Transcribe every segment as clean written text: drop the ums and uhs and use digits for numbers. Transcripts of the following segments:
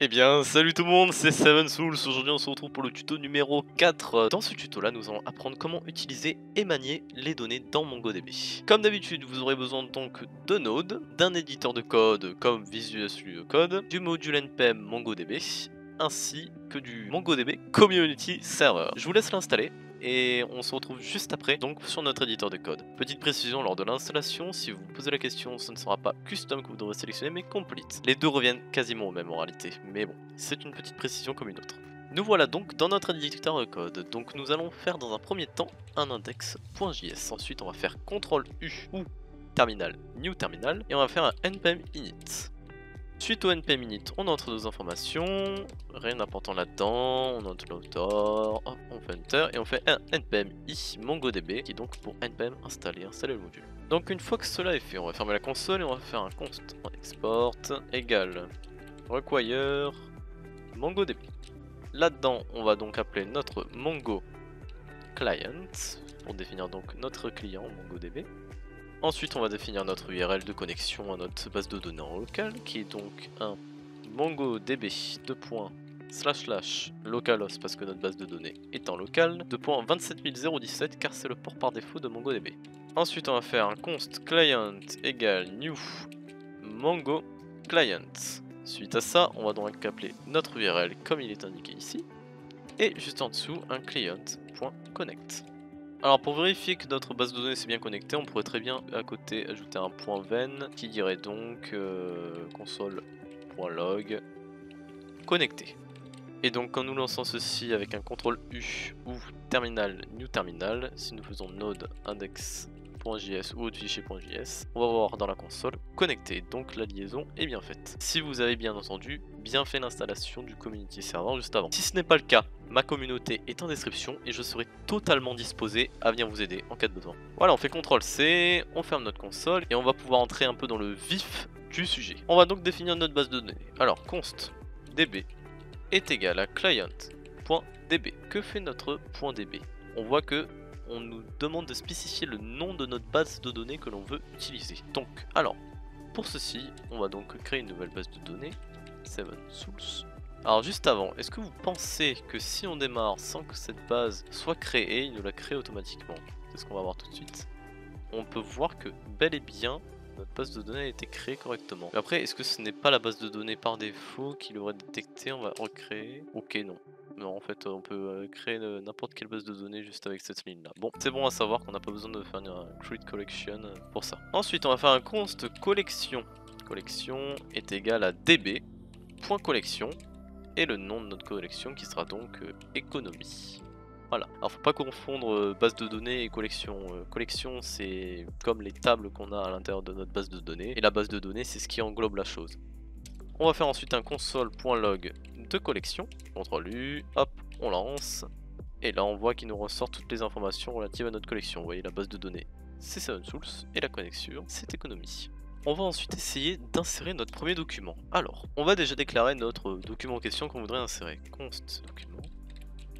Eh bien, salut tout le monde, c'est Seven Souls. Aujourd'hui, on se retrouve pour le tuto numéro 4. Dans ce tuto-là, nous allons apprendre comment utiliser et manier les données dans MongoDB. Comme d'habitude, vous aurez besoin donc de Node, d'un éditeur de code comme Visual Studio Code, du module npm MongoDB, ainsi que du MongoDB Community Server. Je vous laisse l'installer. Et on se retrouve juste après donc sur notre éditeur de code. Petite précision lors de l'installation, si vous vous posez la question, ce ne sera pas custom que vous devrez sélectionner mais complete. Les deux reviennent quasiment au même en réalité, mais bon, c'est une petite précision comme une autre. Nous voilà donc dans notre éditeur de code, donc nous allons faire dans un premier temps un index.js, ensuite on va faire CTRL U ou terminal, new terminal, et on va faire un npm init. Suite au npm init, on entre nos informations, rien d'important là-dedans, on entre l'auteur, on fait enter et on fait un npm i mongodb qui est donc pour npm installer le module. Donc une fois que cela est fait, on va fermer la console et on va faire un const export égale require mongodb. Là-dedans, on va donc appeler notre mongo client pour définir donc notre client mongodb. Ensuite, on va définir notre URL de connexion à notre base de données en local, qui est donc un mongodb localhost parce que notre base de données est en local, 2.27017 car c'est le port par défaut de MongoDB. Ensuite, on va faire un const client égale new mongo client. Suite à ça, on va donc appeler notre URL comme il est indiqué ici, et juste en dessous un client.connect. Alors pour vérifier que notre base de données s'est bien connectée, on pourrait très bien à côté ajouter un point .ven qui dirait donc console.log connecté. Et donc quand nous lançons ceci avec un CTRL U ou terminal new terminal, si nous faisons node index.js ou autre fichier.js, on va voir dans la console connecté, donc la liaison est bien faite. Si vous avez bien entendu, bien fait l'installation du community server juste avant. Si ce n'est pas le cas, ma communauté est en description et je serai totalement disposé à venir vous aider en cas de besoin. Voilà, on fait CTRL C, on ferme notre console et on va pouvoir entrer un peu dans le vif du sujet. On va donc définir notre base de données. Alors const db est égal à client.db. Que fait notre .db? On voit que on nous demande de spécifier le nom de notre base de données que l'on veut utiliser. Donc, alors, pour ceci, on va donc créer une nouvelle base de données, Seven Souls. Alors juste avant, est-ce que vous pensez que si on démarre sans que cette base soit créée, il nous la crée automatiquement? C'est ce qu'on va voir tout de suite. On peut voir que bel et bien, notre base de données a été créée correctement. Mais après, est-ce que ce n'est pas la base de données par défaut qu'il aurait détecté? On va recréer. Ok, non. Non, en fait, on peut créer n'importe quelle base de données juste avec cette ligne-là. Bon, c'est bon à savoir qu'on n'a pas besoin de faire un create collection pour ça. Ensuite, on va faire un const collection. Collection est égal à db.collection et le nom de notre collection qui sera donc économie. Voilà, alors faut pas confondre base de données et collection. Collection c'est comme les tables qu'on a à l'intérieur de notre base de données, et la base de données c'est ce qui englobe la chose. On va faire ensuite un console.log de collection, CTRL U, hop, on lance, et là on voit qu'il nous ressort toutes les informations relatives à notre collection. Vous voyez la base de données c'est Seven Souls, et la connexion c'est économie. On va ensuite essayer d'insérer notre premier document. Alors, on va déjà déclarer notre document en question qu'on voudrait insérer. Const document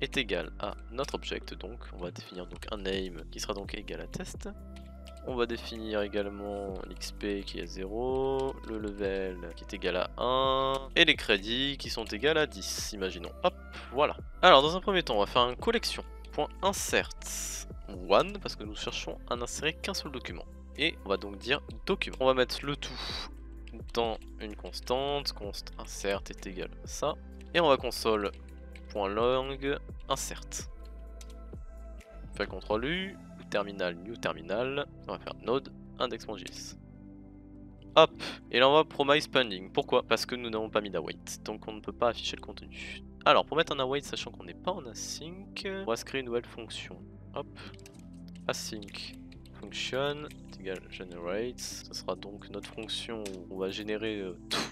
est égal à notre object, donc on va définir donc un name qui sera donc égal à test. On va définir également l'XP qui est 0, le level qui est égal à 1, et les crédits qui sont égaux à 10, imaginons. Hop, voilà. Alors dans un premier temps, on va faire un collection.insert one, parce que nous cherchons à n'insérer qu'un seul document. Et on va donc dire document. On va mettre le tout dans une constante, const insert est égal à ça, et on va console.log insert. On fait CTRL U, terminal, new terminal, on va faire node index.js. Hop, et là on va promise pending. Pourquoi? Parce que nous n'avons pas mis d'await, donc on ne peut pas afficher le contenu. Alors pour mettre un await, sachant qu'on n'est pas en async, on va se créer une nouvelle fonction. Hop, async function est égal generate. Ce sera donc notre fonction où on va générer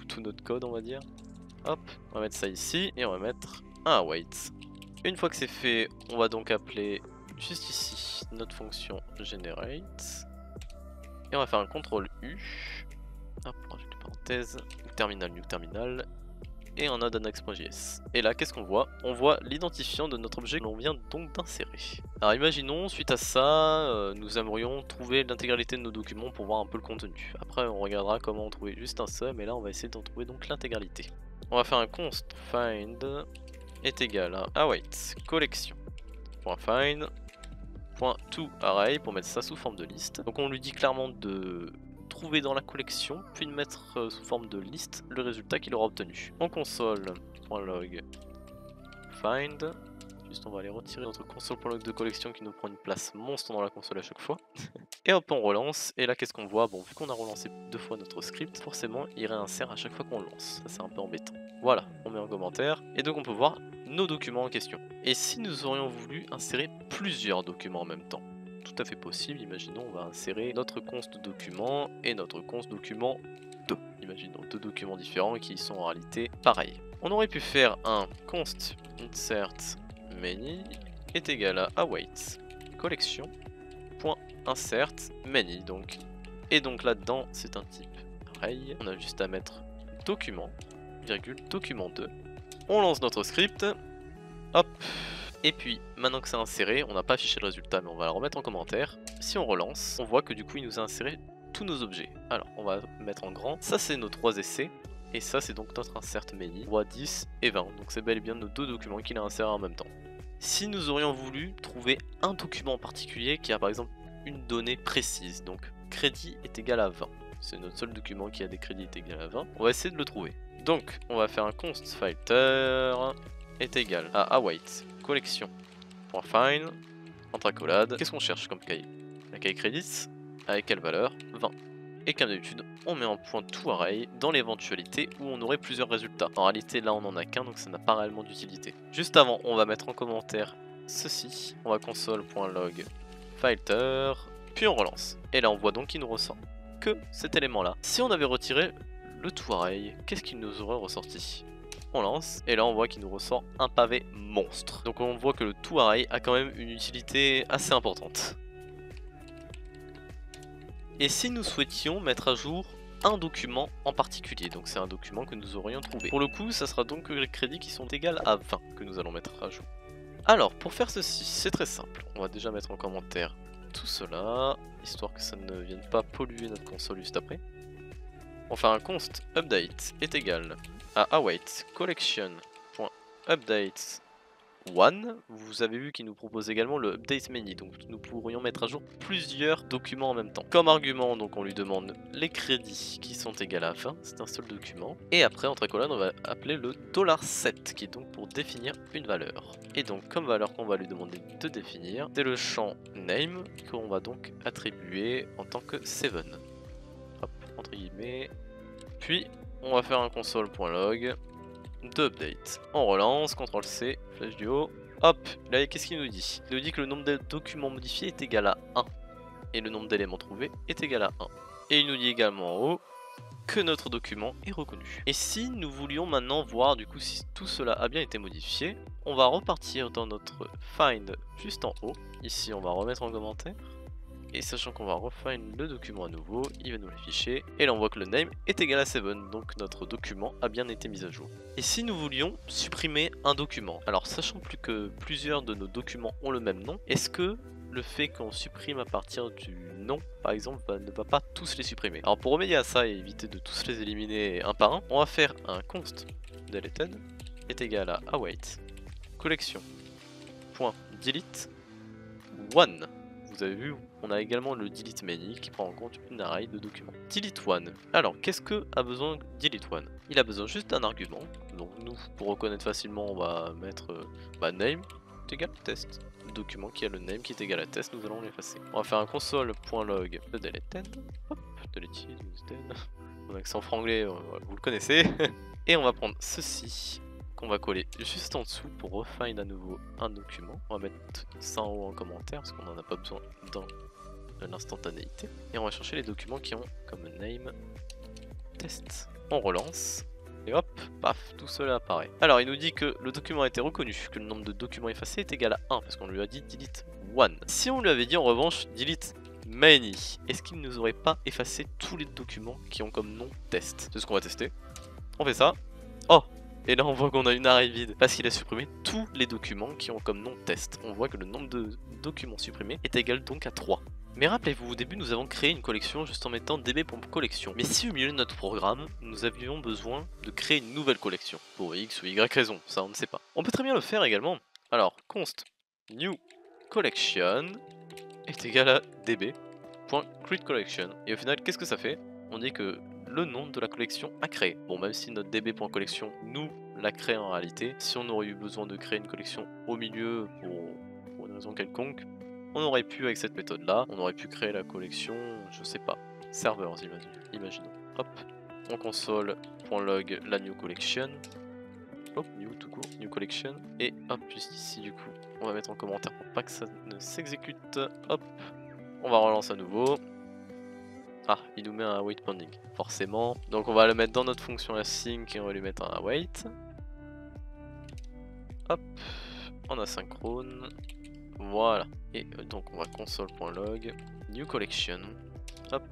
tout notre code, on va dire. Hop, on va mettre ça ici et on va mettre un await. Une fois que c'est fait, on va donc appeler juste ici notre fonction generate et on va faire un CTRL U. Hop, on rajoute une parenthèse, terminal new terminal et un node index.js. Et là, qu'est-ce qu'on voit? On voit l'identifiant de notre objet que l'on vient donc d'insérer. Alors imaginons, suite à ça, nous aimerions trouver l'intégralité de nos documents pour voir un peu le contenu. Après, on regardera comment en trouver juste un seul, mais là, on va essayer d'en trouver donc l'intégralité. On va faire un const find est égal à await collection .find .toArray pour mettre ça sous forme de liste. Donc on lui dit clairement de trouver dans la collection puis de mettre sous forme de liste le résultat qu'il aura obtenu. En console.log find, juste on va aller retirer notre console.log de collection qui nous prend une place monstre dans la console à chaque fois. Et hop, on relance, et là qu'est-ce qu'on voit? Bon, vu qu'on a relancé 2 fois notre script, forcément il réinsère à chaque fois qu'on le lance. Ça c'est un peu embêtant. Voilà, on met en commentaire, et donc on peut voir nos documents en question. Et si nous aurions voulu insérer plusieurs documents en même temps? Tout à fait possible, imaginons on va insérer notre const document et notre const document 2. Imaginons 2 documents différents qui sont en réalité pareils. On aurait pu faire un const insert many est égal à await collection insert many donc. Et donc là-dedans c'est un type array. On a juste à mettre document, virgule, document 2. On lance notre script. Hop. Et puis maintenant que c'est inséré, on n'a pas affiché le résultat mais on va le remettre en commentaire. Si on relance, on voit que du coup il nous a inséré tous nos objets. Alors on va mettre en grand. Ça c'est nos 3 essais. Et ça c'est donc notre insert many. On voit 10 et 20. Donc c'est bel et bien nos 2 documents qu'il a insérés en même temps. Si nous aurions voulu trouver un document en particulier qui a par exemple une donnée précise, donc crédit est égal à 20. C'est notre seul document qui a des crédits est égal à 20. On va essayer de le trouver. Donc on va faire un const filter est égal à await collection.find entre accolades. Qu'est-ce qu'on cherche comme cahier? La cahier credits avec quelle valeur? 20. Et comme d'habitude, on met en point toArray dans l'éventualité où on aurait plusieurs résultats. En réalité, là on en a qu'un, donc ça n'a pas réellement d'utilité. Juste avant, on va mettre en commentaire ceci. On va console.log filter, puis on relance. Et là on voit donc qu'il nous ressort que cet élément là. Si on avait retiré le toArray, qu'est-ce qu'il nous aurait ressorti? On lance, et là on voit qu'il nous ressort un pavé monstre. Donc on voit que le toArray a quand même une utilité assez importante. Et si nous souhaitions mettre à jour un document en particulier, donc c'est un document que nous aurions trouvé. Pour le coup, ça sera donc les crédits qui sont égaux à 20 que nous allons mettre à jour. Alors, pour faire ceci, c'est très simple. On va déjà mettre en commentaire tout cela, histoire que ça ne vienne pas polluer notre console juste après. On va faire un const update est égal à await collection.update 1. Vous avez vu qu'il nous propose également le update many, donc nous pourrions mettre à jour plusieurs documents en même temps. Comme argument, donc on lui demande les crédits qui sont égaux à 20, c'est un seul document. Et après, entre accolades, on va appeler le $set, qui est donc pour définir une valeur. Et donc, comme valeur qu'on va lui demander de définir, c'est le champ name qu'on va donc attribuer en tant que 7. Hop, entre guillemets. Puis, on va faire un console.log de update. On relance, CTRL C, flèche du haut. Hop, là qu'est-ce qu'il nous dit? Il nous dit que le nombre de documents modifiés est égal à 1. Et le nombre d'éléments trouvés est égal à 1. Et il nous dit également en haut que notre document est reconnu. Et si nous voulions maintenant voir du coup si tout cela a bien été modifié, on va repartir dans notre find juste en haut. Ici on va remettre en commentaire. Et sachant qu'on va refine le document à nouveau, il va nous l'afficher. Et là on voit que le name est égal à 7, donc notre document a bien été mis à jour. Et si nous voulions supprimer un document, alors sachant plus que plusieurs de nos documents ont le même nom, est-ce que le fait qu'on supprime à partir du nom, par exemple, ne va pas tous les supprimer? Alors pour remédier à ça et éviter de tous les éliminer un par un, on va faire un const deleted est égal à await collection.delete 1. Vous avez vu, on a également le delete many qui prend en compte une array de documents. Delete 1. Alors, qu'est-ce que a besoin delete 1? Il a besoin juste d'un argument. Donc nous, pour reconnaître facilement, on va mettre name est égal à test. Le document qui a le name qui est égal à test, nous allons l'effacer. On va faire un console.log de deleted. Hop, deleted. Mon accent franglais, vous le connaissez. Et on va prendre ceci, qu'on va coller juste en dessous pour refine à nouveau un document. On va mettre ça en haut en commentaire parce qu'on n'en a pas besoin dans l'instantanéité. Et on va chercher les documents qui ont comme name test. On relance et hop, paf, tout cela apparaît. Alors il nous dit que le document a été reconnu, que le nombre de documents effacés est égal à 1 parce qu'on lui a dit delete 1. Si on lui avait dit en revanche delete many, est-ce qu'il ne nous aurait pas effacé tous les documents qui ont comme nom test? C'est ce qu'on va tester. On fait ça. Oh! Et là on voit qu'on a une array vide parce qu'il a supprimé tous les documents qui ont comme nom test. On voit que le nombre de documents supprimés est égal donc à 3. Mais rappelez-vous, au début nous avons créé une collection juste en mettant db.collection. Mais si au milieu de notre programme, nous avions besoin de créer une nouvelle collection, pour X ou Y raison, ça on ne sait pas. On peut très bien le faire également. Alors, const new collection est égal à db.createCollection. Et au final, qu'est-ce que ça fait? On dit que le nom de la collection à créer. Bon, même si notre db.collection nous la crée en réalité, si on aurait eu besoin de créer une collection au milieu pour une raison quelconque, on aurait pu, avec cette méthode là, on aurait pu créer la collection, je sais pas, serveurs imaginons. Hop, on console.log la new collection. Hop, new tout court, new collection. Et hop, juste ici du coup, on va mettre en commentaire pour pas que ça ne s'exécute. Hop, on va relancer à nouveau. Ah, il nous met un await pending, forcément. Donc on va le mettre dans notre fonction async et on va lui mettre un await. Hop, en asynchrone. Voilà. Et donc on va console.log new collection. Hop.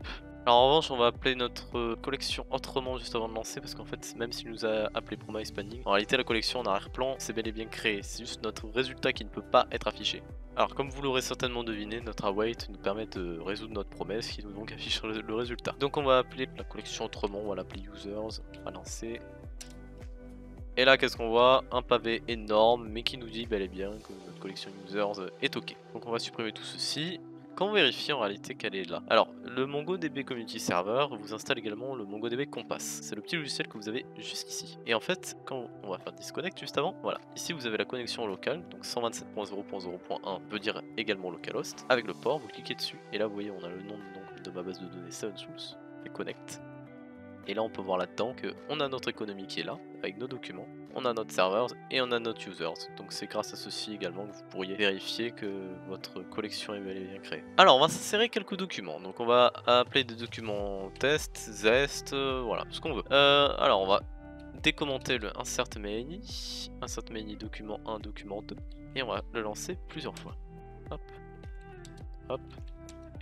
Alors en revanche on va appeler notre collection autrement juste avant de lancer, parce qu'en fait même s'il nous a appelé promise pending, en réalité la collection en arrière-plan c'est bel et bien créé, c'est juste notre résultat qui ne peut pas être affiché. Alors comme vous l'aurez certainement deviné, notre await nous permet de résoudre notre promesse qui nous donc affiche le résultat. Donc on va appeler la collection autrement, on va l'appeler users, on va lancer. Et là qu'est-ce qu'on voit? Un pavé énorme mais qui nous dit bel et bien que notre collection users est ok. Donc on va supprimer tout ceci. Quand on vérifie en réalité qu'elle est là. Alors le MongoDB Community Server vous installe également le MongoDB Compass. C'est le petit logiciel que vous avez juste ici. Et en fait quand on va faire disconnect juste avant, voilà. Ici vous avez la connexion locale, donc 127.0.0.1 veut dire également localhost. Avec le port, vous cliquez dessus et là vous voyez on a le nom donc, de ma base de données 7source et connect. Et là on peut voir là-dedans qu'on a notre économie qui est là, avec nos documents, on a notre servers et on a notre users. Donc c'est grâce à ceci également que vous pourriez vérifier que votre collection est bel et bien créée. Alors on va s'insérer quelques documents, donc on va appeler des documents test, zest, voilà, ce qu'on veut. Alors on va décommenter le insert main document 1, document 2, et on va le lancer plusieurs fois. Hop, hop.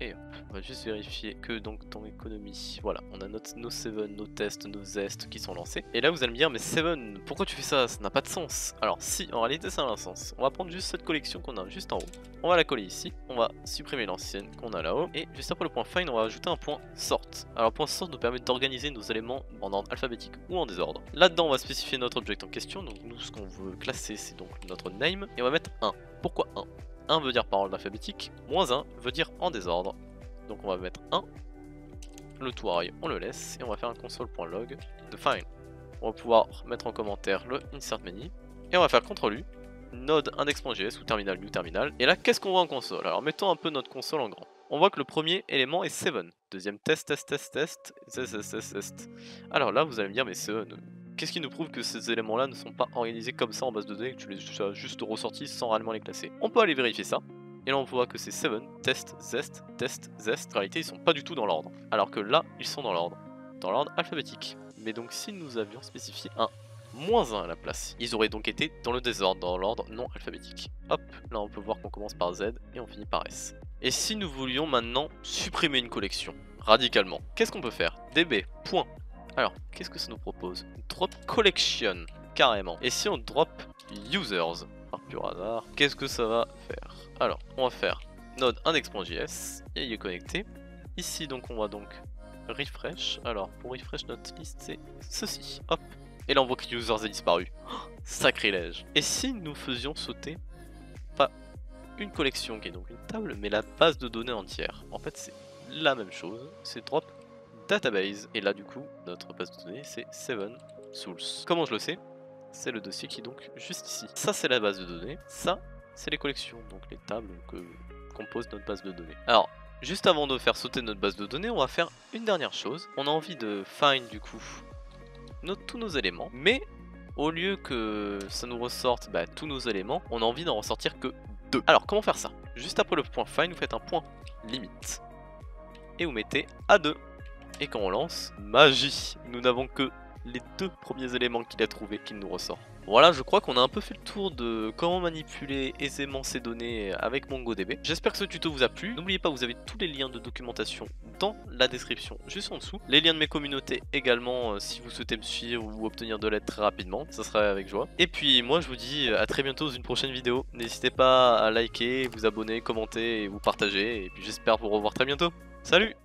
Et hop, on va juste vérifier que donc dans économie, voilà, on a nos 7, nos tests, nos zest qui sont lancés. Et là vous allez me dire, mais 7, pourquoi tu fais ça? Ça n'a pas de sens. Alors si, en réalité ça a un sens. On va prendre juste cette collection qu'on a juste en haut. On va la coller ici, on va supprimer l'ancienne qu'on a là-haut. Et juste après le point find, on va ajouter un point sort. Alors le point sort nous permet d'organiser nos éléments en ordre alphabétique ou en désordre. Là-dedans on va spécifier notre object en question. Donc nous ce qu'on veut classer c'est donc notre name. Et on va mettre 1. Pourquoi 1? 1 veut dire par ordre alphabétique, moins 1 veut dire en désordre. Donc on va mettre 1, le tout array on le laisse, et on va faire un console.log de find. On va pouvoir mettre en commentaire le insert many, et on va faire CTRL-U, node index.js ou terminal new terminal. Et là qu'est-ce qu'on voit en console? Alors mettons un peu notre console en grand. On voit que le premier élément est 7, deuxième test. Alors là vous allez me dire mais 7, qu'est-ce qui nous prouve que ces éléments là ne sont pas organisés comme ça en base de données, que tu les as juste ressortis sans réellement les classer? On peut aller vérifier ça. Et là on voit que c'est 7, test, zest. En réalité ils sont pas du tout dans l'ordre. Alors que là ils sont dans l'ordre alphabétique. Mais donc si nous avions spécifié un moins 1 à la place, ils auraient donc été dans le désordre, dans l'ordre non alphabétique. Hop, là on peut voir qu'on commence par Z et on finit par S. Et si nous voulions maintenant supprimer une collection, radicalement, qu'est-ce qu'on peut faire? db. Alors, qu'est-ce que ça nous propose? Drop collection, carrément. Et si on drop users, par pur hasard, qu'est-ce que ça va faire? Alors, on va faire node index.js et y est connecté. Ici, donc, on va donc refresh. Alors, pour refresh notre liste, c'est ceci. Hop. Et là, on voit que users est disparu. Oh, sacrilège. Et si nous faisions sauter, pas une collection qui est donc une table, mais la base de données entière? En fait, c'est la même chose. C'est drop database. Et là, du coup, notre base de données, c'est 7source. Comment je le sais? C'est le dossier qui est donc juste ici. Ça, c'est la base de données. Ça, c'est les collections, donc les tables que compose notre base de données. Alors, juste avant de faire sauter notre base de données, on va faire une dernière chose. On a envie de find, du coup, tous nos éléments. Mais, au lieu que ça nous ressorte tous nos éléments, on a envie d'en ressortir que 2. Alors, comment faire ça? Juste après le point find, vous faites un point limite. Et vous mettez A2. Et quand on lance, magie, nous n'avons que les 2 premiers éléments qu'il a trouvés qu'il nous ressort. Voilà, je crois qu'on a un peu fait le tour de comment manipuler aisément ces données avec MongoDB. J'espère que ce tuto vous a plu. N'oubliez pas, vous avez tous les liens de documentation dans la description juste en dessous. Les liens de mes communautés également si vous souhaitez me suivre ou obtenir de l'aide très rapidement, ça serait avec joie. Et puis moi je vous dis à très bientôt dans une prochaine vidéo. N'hésitez pas à liker, vous abonner, commenter et vous partager. Et puis j'espère vous revoir très bientôt. Salut!